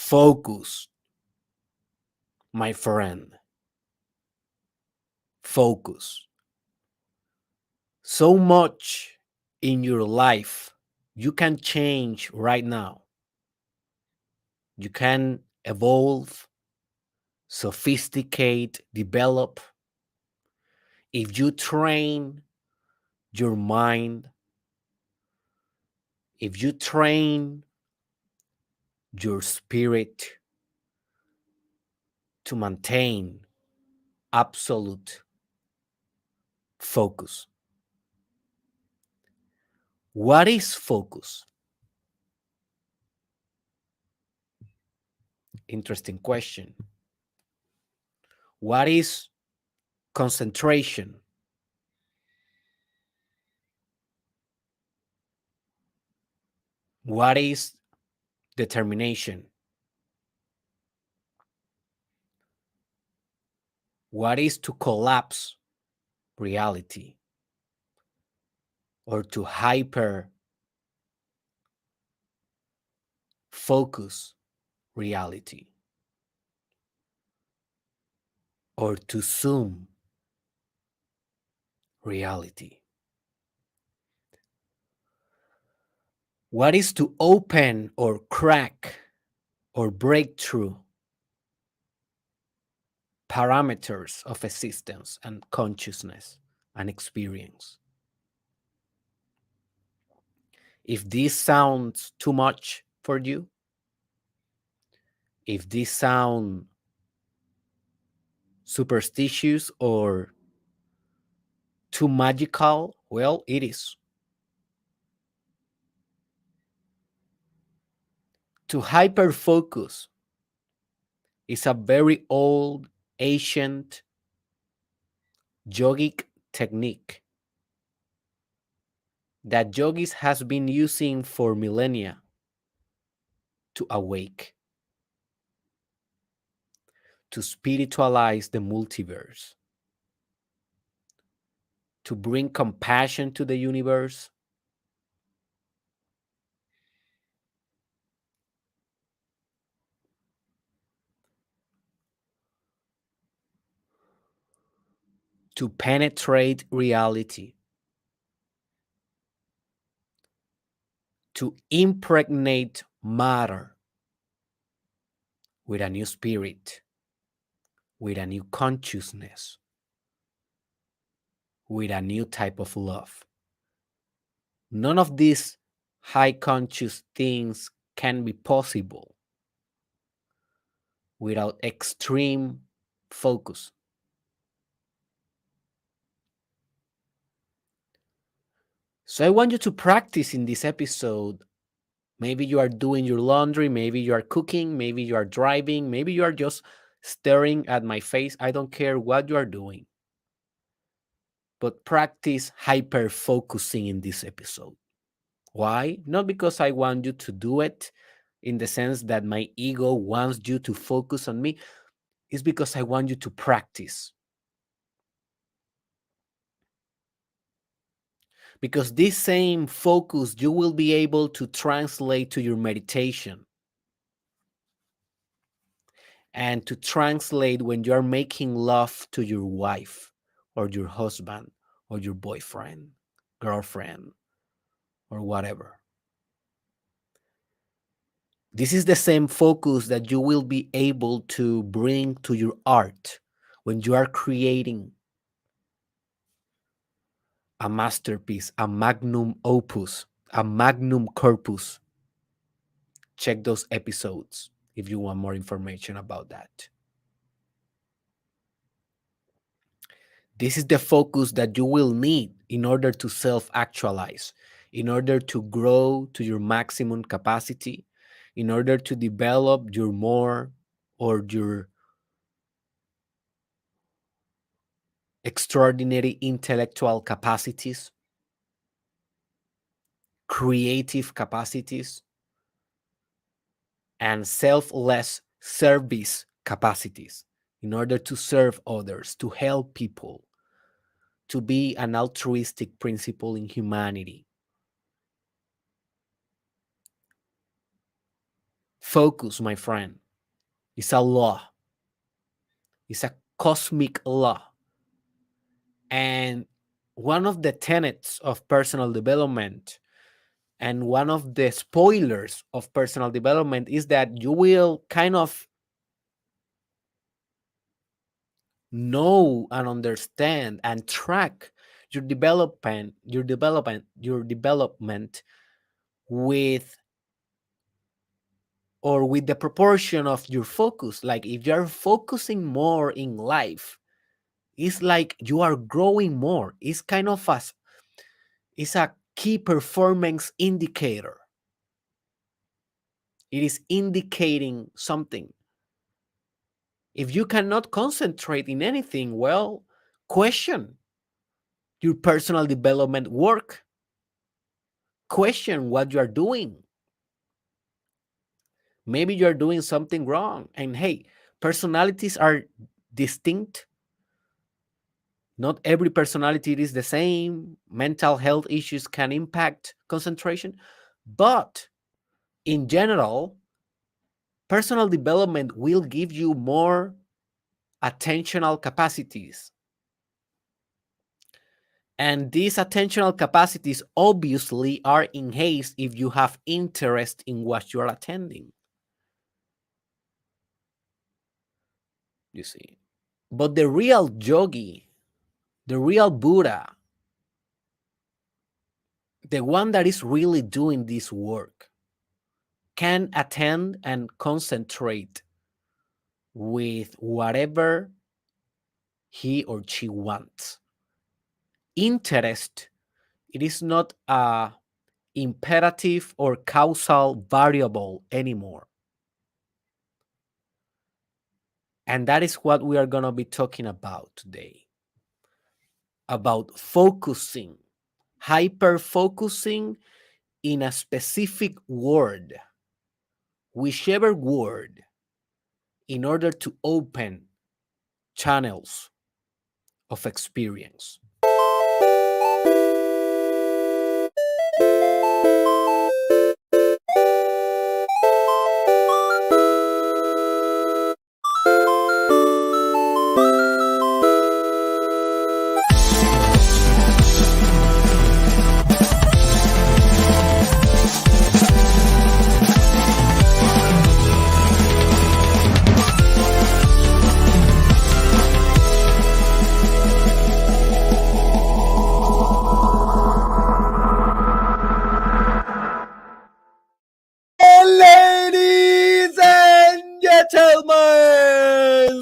Focus, my friend. Focus. So much in your life you can change right now. You can evolve, sophisticate, develop if you train your mind, if you train your spirit to maintain absolute focus. What is focus? Interesting question. What is concentration? What is determination? What is to collapse reality or to hyper focus reality or to zoom reality? What is to open or crack or break through parameters of existence and consciousness and experience? If this sounds too much for you, if this sounds superstitious or too magical, well, it is. To hyper focus is a very old, ancient yogic technique that yogis has been using for millennia to awake, to spiritualize the multiverse, to bring compassion to the universe, to penetrate reality, to impregnate matter with a new spirit, with a new consciousness, with a new type of love. None of these high conscious things can be possible without extreme focus. So I want you to practice in this episode. Maybe you are doing your laundry, maybe you are cooking, maybe you are driving, maybe you are just staring at my face. I don't care what you are doing. But practice hyper focusing in this episode. Why? Not because I want you to do it in the sense that my ego wants you to focus on me. It's because I want you to practice. Because this same focus you will be able to translate to your meditation and to translate when you're making love to your wife or your husband or your boyfriend, girlfriend, or whatever. This is the same focus that you will be able to bring to your art when you are creating a masterpiece, a magnum opus, a magnum corpus. Check those episodes if you want more information about that. This is the focus that you will need in order to self-actualize, in order to grow to your maximum capacity, in order to develop your more or your extraordinary intellectual capacities, creative capacities, and selfless service capacities in order to serve others, to help people, to be an altruistic principle in humanity. Focus, my friend, is a law, it's a cosmic law. And one of the tenets of personal development and one of the spoilers of personal development is that you will kind of know and understand and track your development with with the proportion of your focus. Like if you're focusing more in life, it's like you are growing more. It's kind of it's a key performance indicator. It is indicating something. If you cannot concentrate in anything, well, question your personal development work. Question what you are doing. Maybe you're doing something wrong. And hey, personalities are distinct. Not every personality is the same. Mental health issues can impact concentration. But in general, personal development will give you more attentional capacities. And these attentional capacities obviously are enhanced if you have interest in what you are attending. You see. But the real yogi, the real Buddha, the one that is really doing this work, can attend and concentrate with whatever he or she wants. Interest, it is not a imperative or causal variable anymore. And that is what we are going to be talking about today. About focusing, hyper focusing in a specific word, whichever word, in order to open channels of experience. Ladies and gentlemen,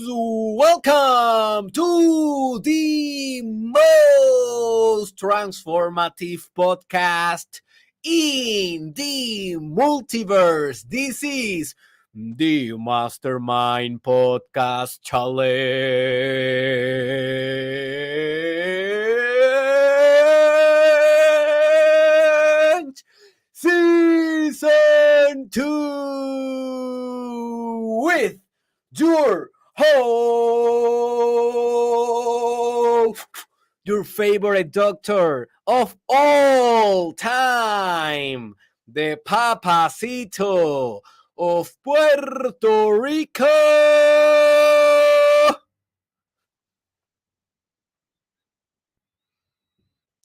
welcome to the most transformative podcast in the multiverse. This is the Mastermind Podcast Challenge Season 2 with your host, your favorite doctor of all time, the Papacito of Puerto Rico,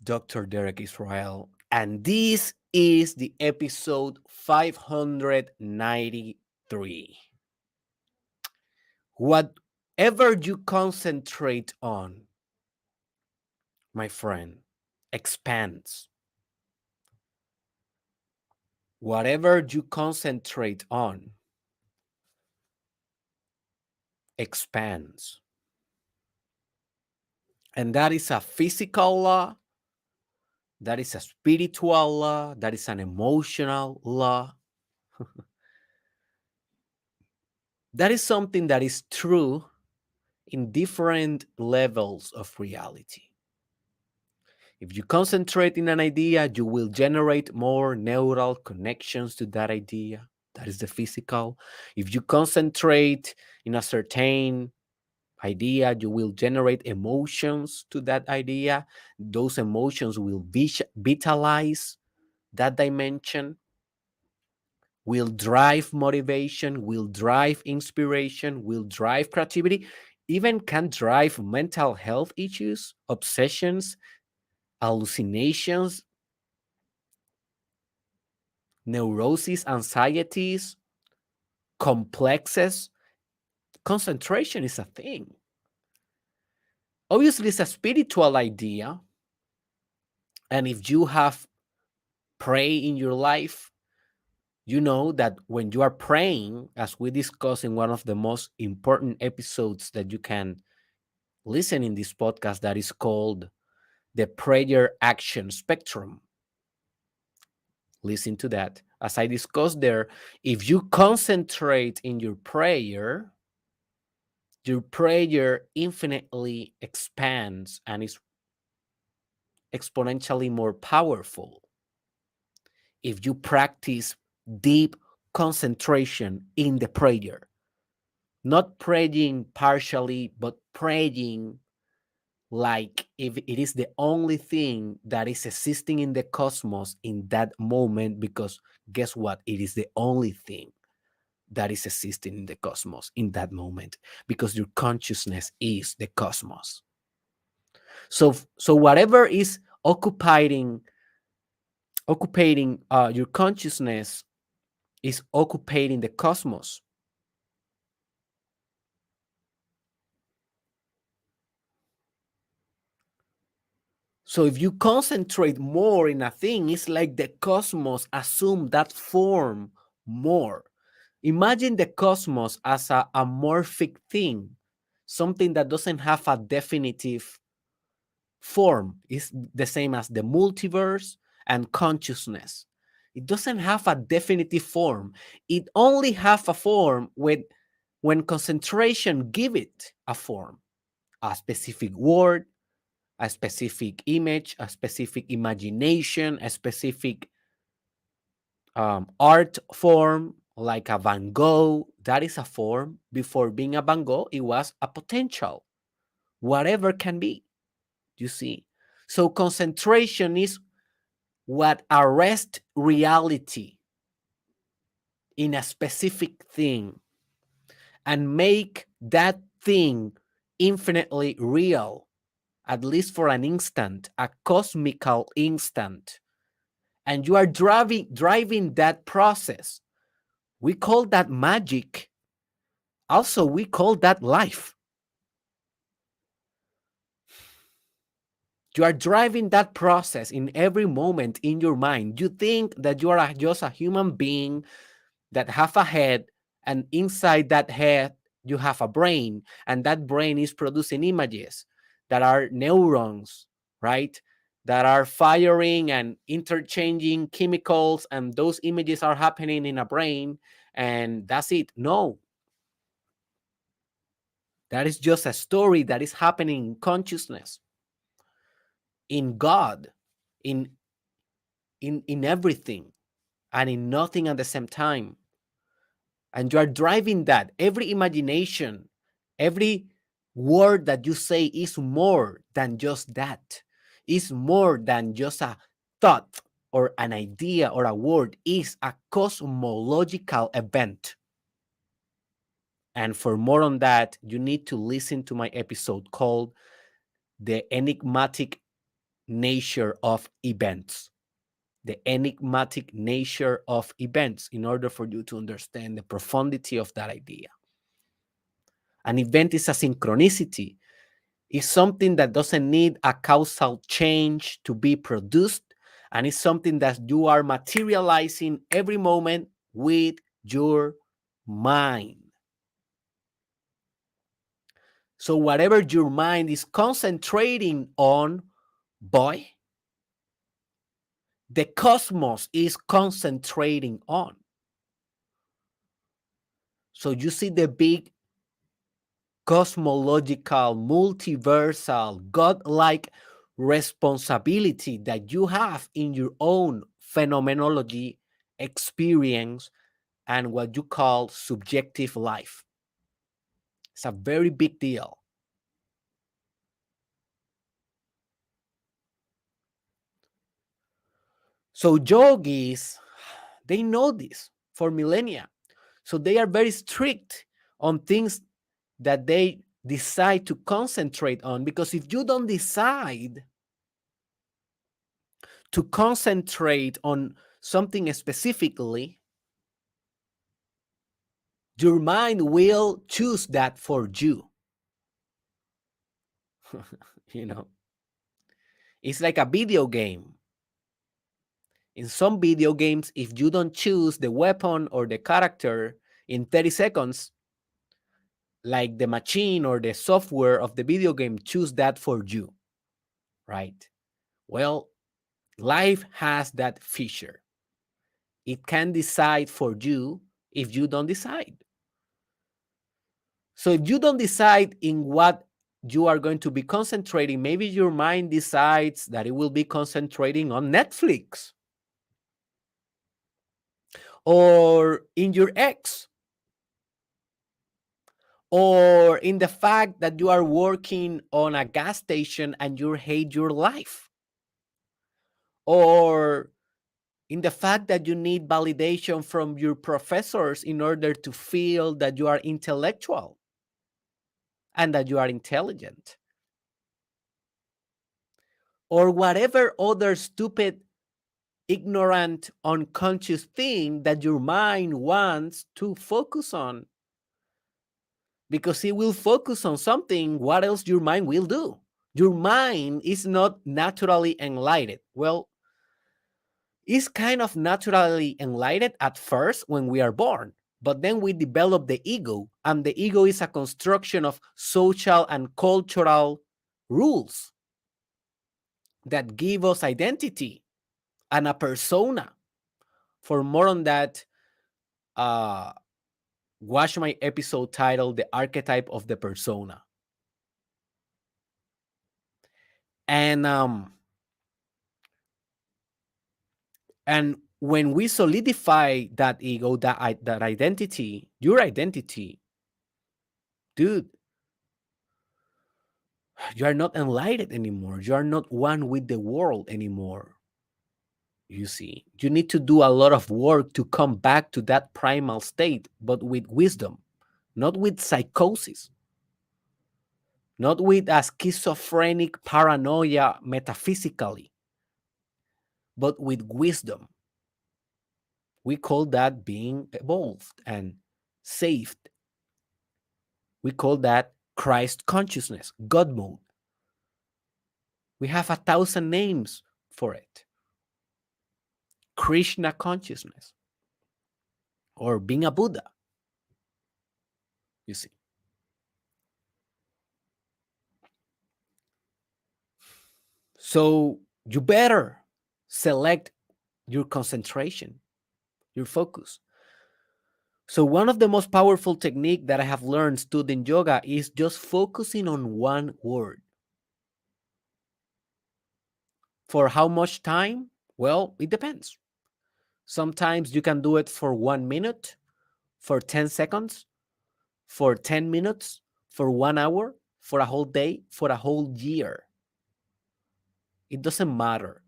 Dr. Derek Israel. And this is the episode 593. Whatever you concentrate on, my friend, expands. Whatever you concentrate on expands. And that is a physical law, that is a spiritual law, that is an emotional law. That is something that is true in different levels of reality. If you concentrate in an idea, you will generate more neural connections to that idea. That is the physical. If you concentrate in a certain idea, you will generate emotions to that idea. Those emotions will vitalize that dimension. will drive motivation, will drive inspiration, will drive creativity, even can drive mental health issues, obsessions, hallucinations, neuroses, anxieties, complexes. Concentration is a thing. Obviously, it's a spiritual idea. And if you have pray in your life, you know that when you are praying, as we discussed in one of the most important episodes that you can listen in this podcast, that is called the prayer action spectrum. Listen to that. As I discussed there, if you concentrate in your prayer infinitely expands and is exponentially more powerful. If you practice deep concentration in the prayer, not praying partially, but praying like if it is the only thing that is existing in the cosmos in that moment, because guess what? It is the only thing that is existing in the cosmos in that moment, because your consciousness is the cosmos. So whatever is occupating your consciousness is occupying the cosmos. So if you concentrate more in a thing, it's like the cosmos assume that form more. Imagine the cosmos as a amorphic thing, something that doesn't have a definitive form. It's the same as the multiverse and consciousness. It doesn't have a definitive form. It only has a form when concentration give it a form, a specific word, a specific image, a specific imagination, a specific art form, like a Van Gogh. That is a form. Before being a Van Gogh, it was a potential, whatever can be, you see. So concentration is what arrests reality in a specific thing and make that thing infinitely real, at least for an instant, a cosmical instant. And you are driving that process. We call that magic. Also, we call that life. You are driving that process in every moment in your mind. You think that you are just a human being that have a head, and inside that head you have a brain, and that brain is producing images that are neurons, right? That are firing and interchanging chemicals, and those images are happening in a brain, and that's it. No, that is just a story that is happening in consciousness, in God, in in everything and in nothing at the same time. And you are driving that. Every imagination, every word that you say is more than just that. Is more than just a thought or an idea or a word. Is a cosmological event. And for more on that, you need to listen to my episode called The Enigmatic Nature of Events. The enigmatic nature of events, in order for you to understand the profundity of that idea. An event is a synchronicity. It's something that doesn't need a causal change to be produced, and it's something that you are materializing every moment with your mind. So whatever your mind is concentrating on, boy, the cosmos is concentrating on. So you see the big cosmological, multiversal, godlike responsibility that you have in your own phenomenology, experience, and what you call subjective life. It's a very big deal. So yogis, they know this. for millennia. So they are very strict on things that they decide to concentrate on, because if you don't decide to concentrate on something specifically, your mind will choose that for you. You know, it's like a video game. In some video games, if you don't choose the weapon or the character in 30 seconds, like the machine or the software of the video game choose that for you, right? Well, life has that feature. It can decide for you if you don't decide. So if you don't decide in what you are going to be concentrating, maybe your mind decides that it will be concentrating on Netflix or in your ex, or in the fact that you are working on a gas station and you hate your life, or in the fact that you need validation from your professors in order to feel that you are intellectual and that you are intelligent, or whatever other stupid, ignorant, unconscious thing that your mind wants to focus on. Because it will focus on something, what else your mind will do? Your mind is not naturally enlightened. Well, it's kind of naturally enlightened at first when we are born, but then we develop the ego, and the ego is a construction of social and cultural rules that give us identity and a persona. For more on that, uh, watch my episode titled The Archetype of the Persona. And when we solidify that ego, that identity, your identity, dude, you are not enlightened anymore. You are not one with the world anymore. You see, you need to do a lot of work to come back to that primal state, but with wisdom, not with psychosis, not with a schizophrenic paranoia metaphysically, but with wisdom. We call that being evolved and saved. We call that Christ consciousness, God mode. We have 1,000 names for it. Krishna consciousness, or being a Buddha, you see. So you better select your concentration, your focus. So one of the most powerful technique that I have learned studying yoga is just focusing on one word. For how much time? Well, it depends. Sometimes you can do it for 1 minute, for 10 seconds, for 10 minutes, for 1 hour, for a whole day, for a whole year. It doesn't matter.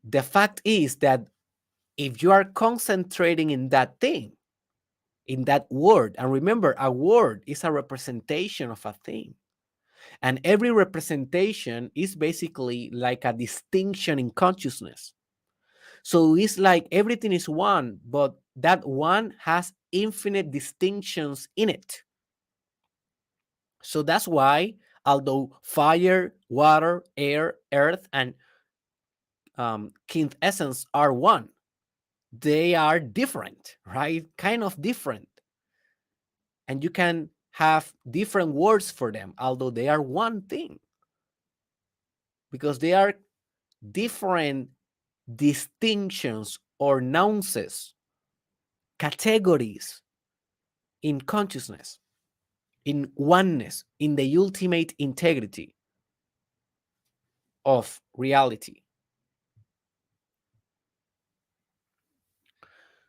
The fact is that if you are concentrating in that thing, in that word, and remember, a word is a representation of a thing. And every representation is basically like a distinction in consciousness. So it's like everything is one, but that one has infinite distinctions in it. So that's why, although fire, water, air, earth, and quintessence are one, they are different, right? Kind of different. And you can have different words for them, although they are one thing, because they are different distinctions or nuances, categories in consciousness, in oneness, in the ultimate integrity of reality.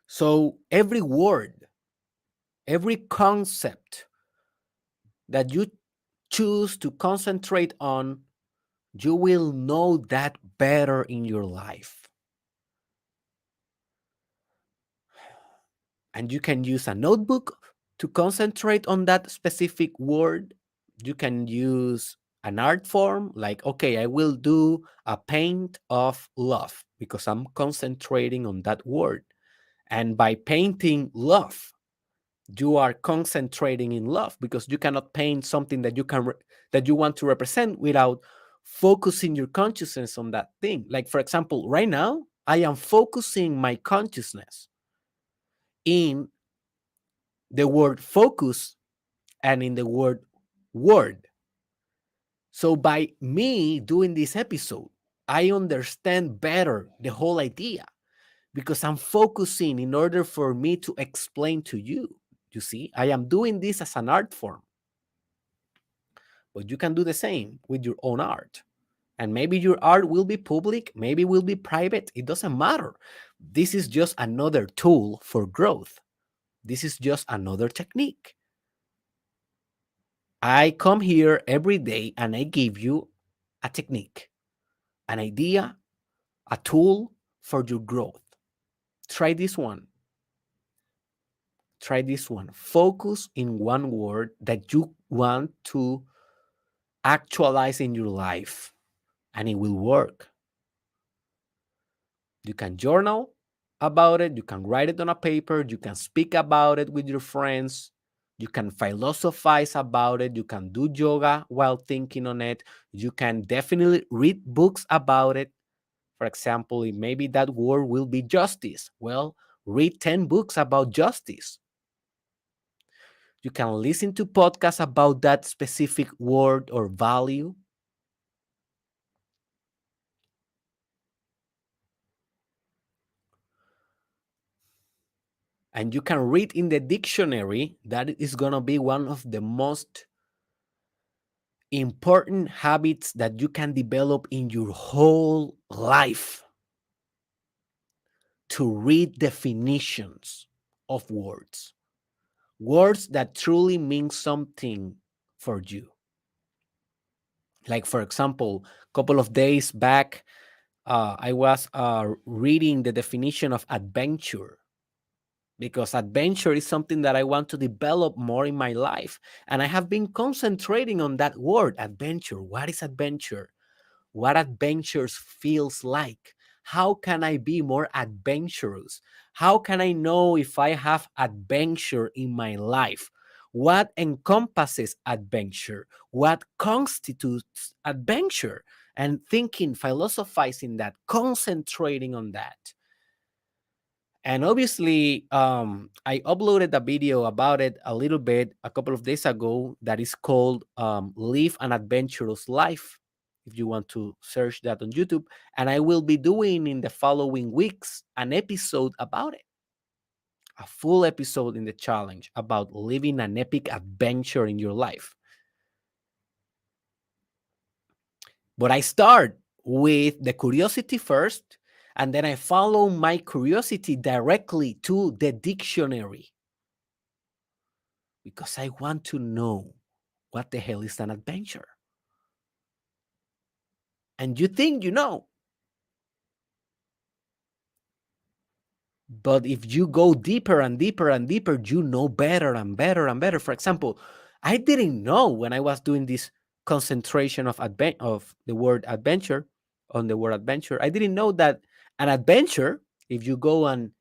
So every word, every concept that you choose to concentrate on, you will know that better in your life. And you can use a notebook to concentrate on that specific word. You can use an art form like, okay, I will do a paint of love because I'm concentrating on that word. And by painting love, you are concentrating in love because you cannot paint something that that you want to represent without focusing your consciousness on that thing. Like, for example, right now I am focusing my consciousness in the word focus and in the word. So by me doing this episode, I understand better the whole idea because I'm focusing in order for me to explain to you. You see, I am doing this as an art form, but you can do the same with your own art. And maybe your art will be public, maybe will be private. It doesn't matter. This is just another tool for growth. This is just another technique. I come here every day and I give you a technique, an idea, a tool for your growth. Try this one. Try this one. Focus in one word that you want to actualize in your life, and it will work. You can journal about it, you can write it on a paper, you can speak about it with your friends, you can philosophize about it, you can do yoga while thinking on it, you can definitely read books about it. For example, maybe that word will be justice. Well, read 10 books about justice. You can listen to podcasts about that specific word or value. And you can read in the dictionary. That is going to be one of the most important habits that you can develop in your whole life, to read definitions of words, words that truly mean something for you. Like, for example, a couple of days back, I was reading the definition of adventure, because adventure is something that I want to develop more in my life. And I have been concentrating on that word, adventure. What is adventure? What adventures feels like? How can I be more adventurous? How can I know if I have adventure in my life? What encompasses adventure? What constitutes adventure? And thinking, philosophizing that, concentrating on that. And obviously, I uploaded a video about it a little bit a couple of days ago that is called Live an Adventurous Life, if you want to search that on YouTube. And I will be doing in the following weeks an episode about it, a full episode in the challenge about living an epic adventure in your life. But I start with the curiosity first, and then I follow my curiosity directly to the dictionary, because I want to know what the hell is an adventure. And you think you know. But if you go deeper and deeper and deeper, you know better and better and better. For example, I didn't know when I was doing this concentration of the word adventure, on the word adventure, I didn't know that an adventure, if you go and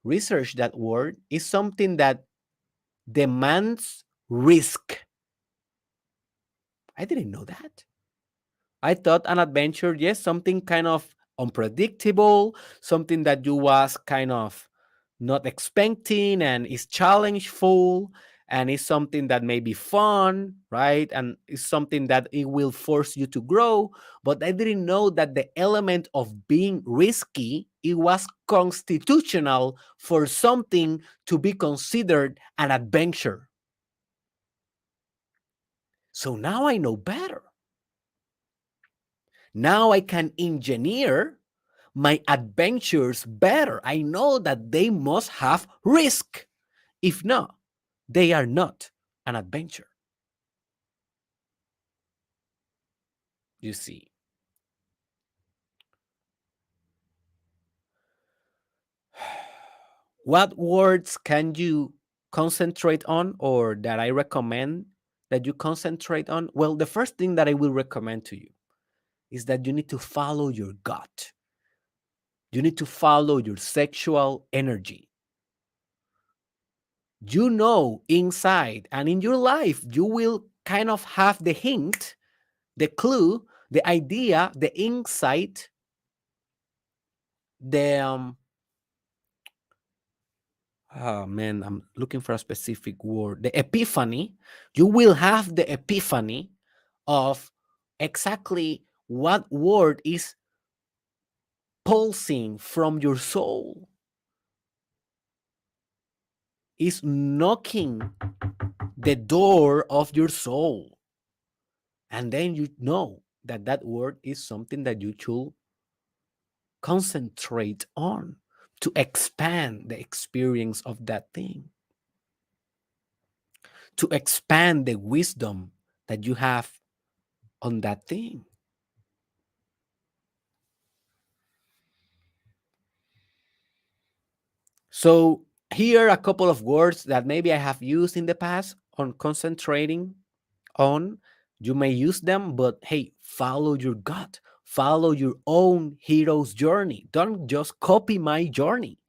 research that word, is something that demands risk. I didn't know that. I thought an adventure, yes, something kind of unpredictable, something that you was kind of not expecting and is challengeful, and is something that may be fun, right? And it's something that it will force you to grow. But I didn't know that the element of being risky, it was constitutional for something to be considered an adventure. So now I know better. Now I can engineer my adventures better. I know that they must have risk. If not, they are not an adventure. You see. What words can you concentrate on, or that I recommend that you concentrate on? Well, the first thing that I will recommend to you is that you need to follow your gut. You need to follow your sexual energy. You know, inside and in your life, you will kind of have the hint, the clue, the idea, the insight, the oh man, I'm looking for a specific word. The epiphany. You will have the epiphany of exactly what word is pulsing from your soul, is knocking the door of your soul. And then you know that that word is something that you should concentrate on to expand the experience of that thing, to expand the wisdom that you have on that thing. So, here are a couple of words that maybe I have used in the past on concentrating on. You may use them, but hey, follow your gut, follow your own hero's journey. Don't just copy my journey.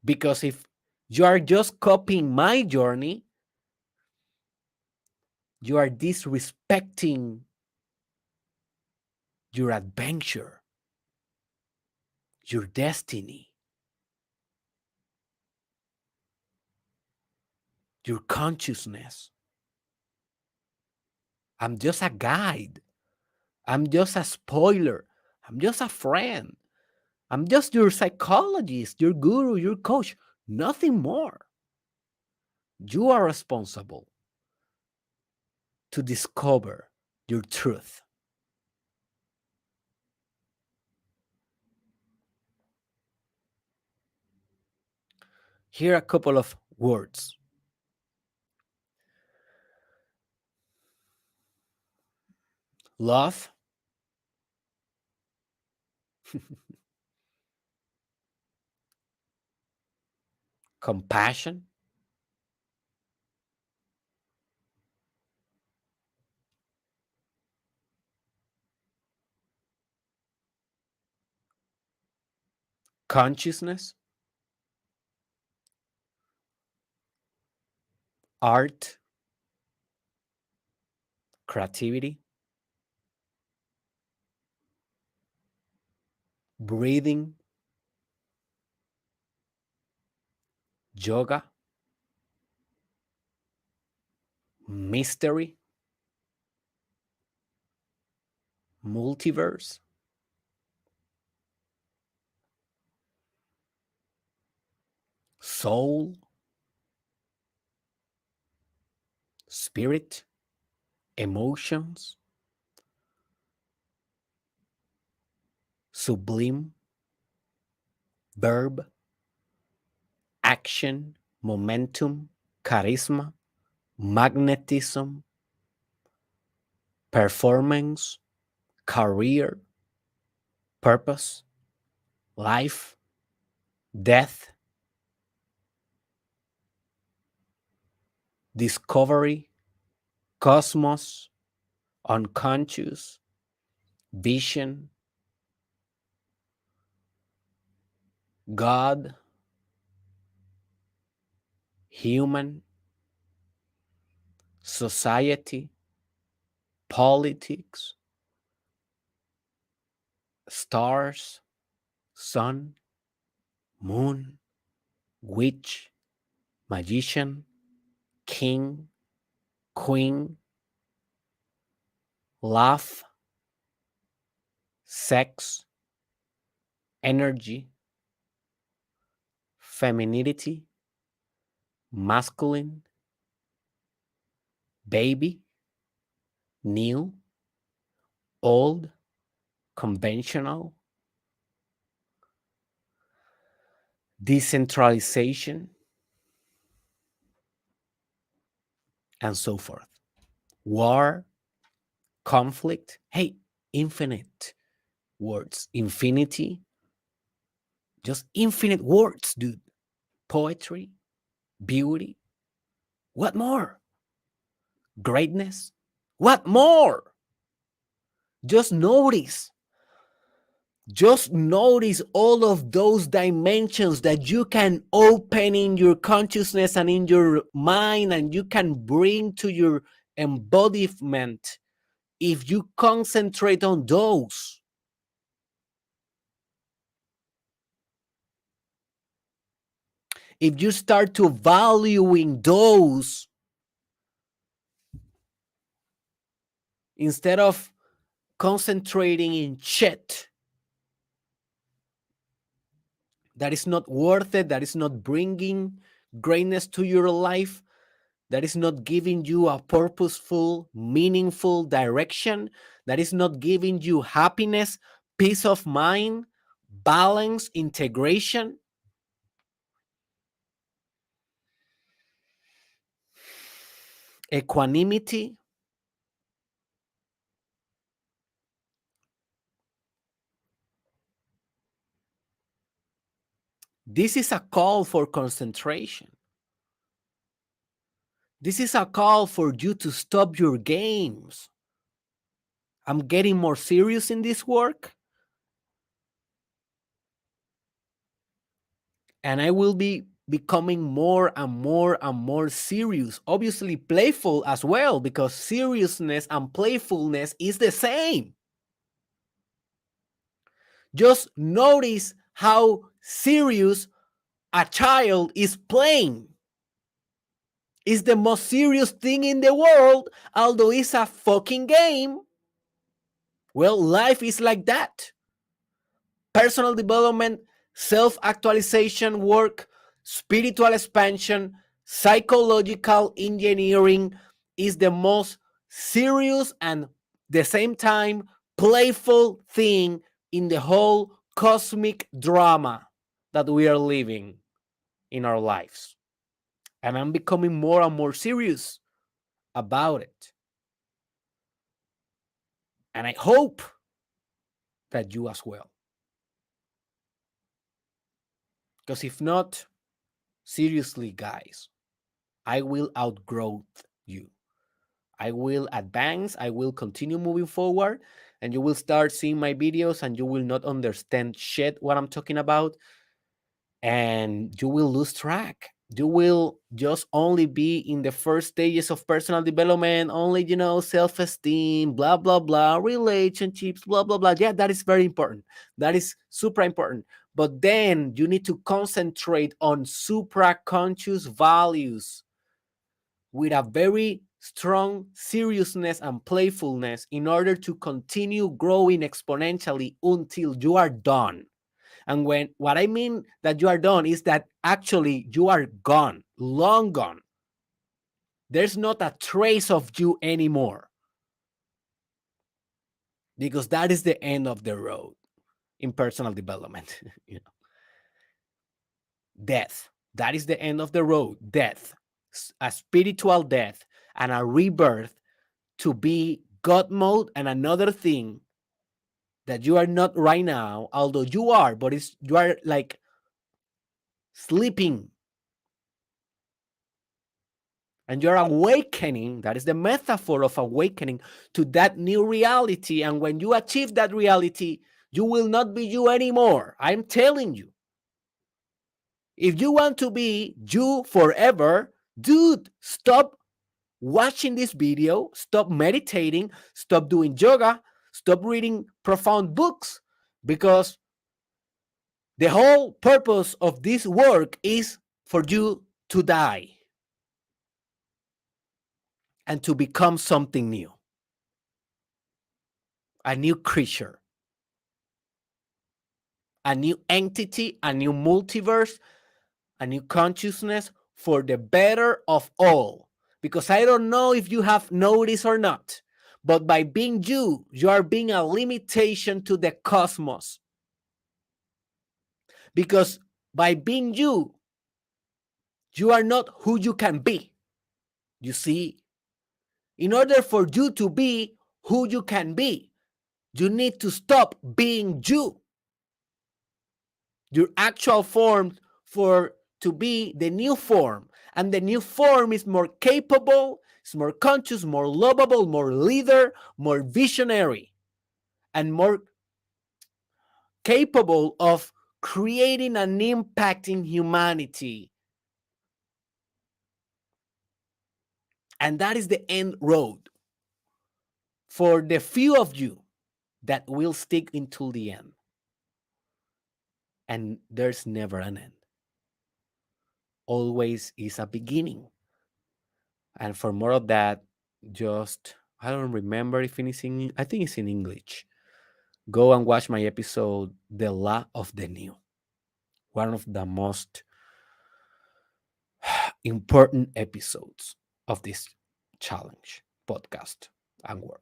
Because if you are just copying my journey, you are disrespecting your adventure, your destiny, your consciousness. I'm just a guide. I'm just a spoiler. I'm just a friend. I'm just your psychologist, your guru, your coach. Nothing more. You are responsible to discover your truth. Here are a couple of words: love, compassion, consciousness, art, creativity, breathing, yoga, mystery, multiverse, soul, spirit, emotions, sublime, verb, action, momentum, charisma, magnetism, performance, career, purpose, life, death, discovery, cosmos, unconscious, vision, God, human, society, politics, stars, sun, moon, witch, magician, king, queen, love, sex, energy, femininity, masculine, baby, new, old, conventional, decentralization, and so forth. War, conflict, hey, infinite words, infinity, Just infinite words, dude. Poetry, beauty. What more? Greatness. What more? Just notice. Just notice all of those dimensions that you can open in your consciousness and in your mind, and you can bring to your embodiment if you concentrate on those. If you start to valuing those instead of concentrating in shit that is not worth it, that is not bringing greatness to your life, that is not giving you a purposeful, meaningful direction, that is not giving you happiness, peace of mind, balance, integration, equanimity. This is a call for concentration. This is a call for you to stop your games. I'm getting more serious in this work, and I will be becoming more and more and more serious. Obviously, playful as well, because seriousness and playfulness is the same. Just notice how serious a child is playing. It's the most serious thing in the world, although it's a fucking game. Well, life is like that. Personal development, self-actualization work, spiritual expansion, psychological engineering is the most serious and the same time playful thing in the whole cosmic drama that we are living in our lives. And I'm becoming more and more serious about it. And I hope that you as well. Because if not, seriously, guys, I will outgrow you. I will advance. I will continue moving forward. And you will start seeing my videos and you will not understand shit what I'm talking about. And you will lose track. You will just only be in the first stages of personal development, only, self-esteem, blah, blah, blah, relationships, blah, blah, blah. Yeah, that is very important. That is super important. But then you need to concentrate on supra-conscious values with a very strong seriousness and playfulness in order to continue growing exponentially until you are done. And what I mean that you are done is that actually you are gone, long gone. There's not a trace of you anymore, because that is the end of the road in personal development. Death. That is the end of the road. Death, a spiritual death and a rebirth to be God mode. And another thing that you are not right now, although you are, but you are like sleeping and you're awakening. That is the metaphor of awakening to that new reality. And when you achieve that reality, you will not be you anymore. I'm telling you. If you want to be you forever, dude, stop watching this video, stop meditating, stop doing yoga, stop reading profound books, because the whole purpose of this work is for you to die and to become something new, a new creature, a new entity, a new multiverse, a new consciousness for the better of all. Because I don't know if you have noticed or not, but by being you, you are being a limitation to the cosmos. Because by being you, you are not who you can be. You see, in order for you to be who you can be, you need to stop being you. your actual form for to be the new form. And the new form is more capable, it's more conscious, more lovable, more leader, more visionary, and more capable of creating an impact in humanity. And that is the end road for the few of you that will stick until the end. And there's never an end. Always is a beginning. And for more of that, just I don't remember if it's in, I think it's in English. Go and watch my episode, The Law of the New. One of the most important episodes of this challenge, podcast, and work.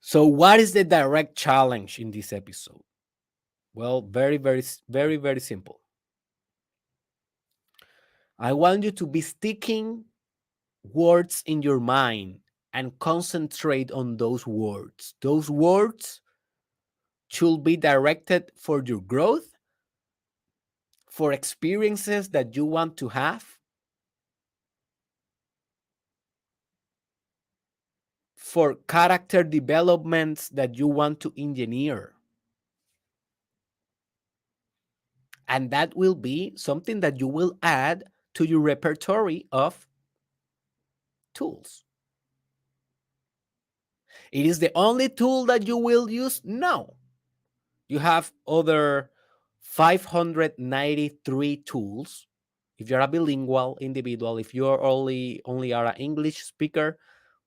So, what is the direct challenge in this episode? Well, very simple. I want you to be sticking words in your mind and concentrate on those words. Those words should be directed for your growth, for experiences that you want to have, for character developments that you want to engineer. And that will be something that you will add to your repertory of tools. It is the only tool that you will use? No. You have other 593 tools. If you're a bilingual individual, if you're only are an English speaker,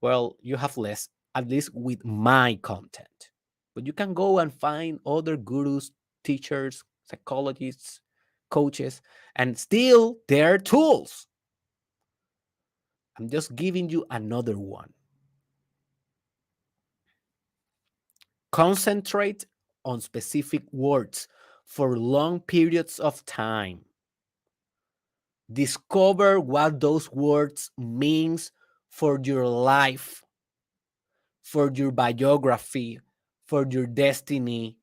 well, you have less, at least with my content. But you can go and find other gurus, teachers, psychologists, coaches, and still they're tools. I'm just giving you another one. Concentrate on specific words for long periods of time. Discover what those words means for your life, for your biography, for your destiny,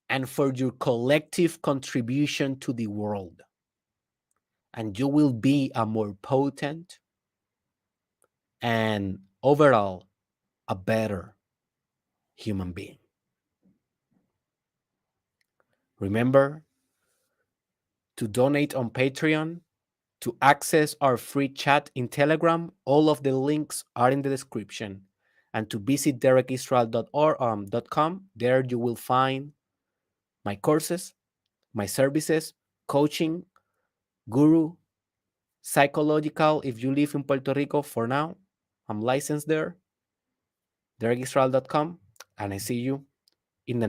and for your collective contribution to the world. And you will be a more potent and overall a better human being. Remember to donate on Patreon, to access our free chat in Telegram. All of the links are in the description. And to visit derekisrael.com, there you will find my courses, my services, coaching, guru, psychological. If you live in Puerto Rico for now, I'm licensed there, derekisrael.com. And I see you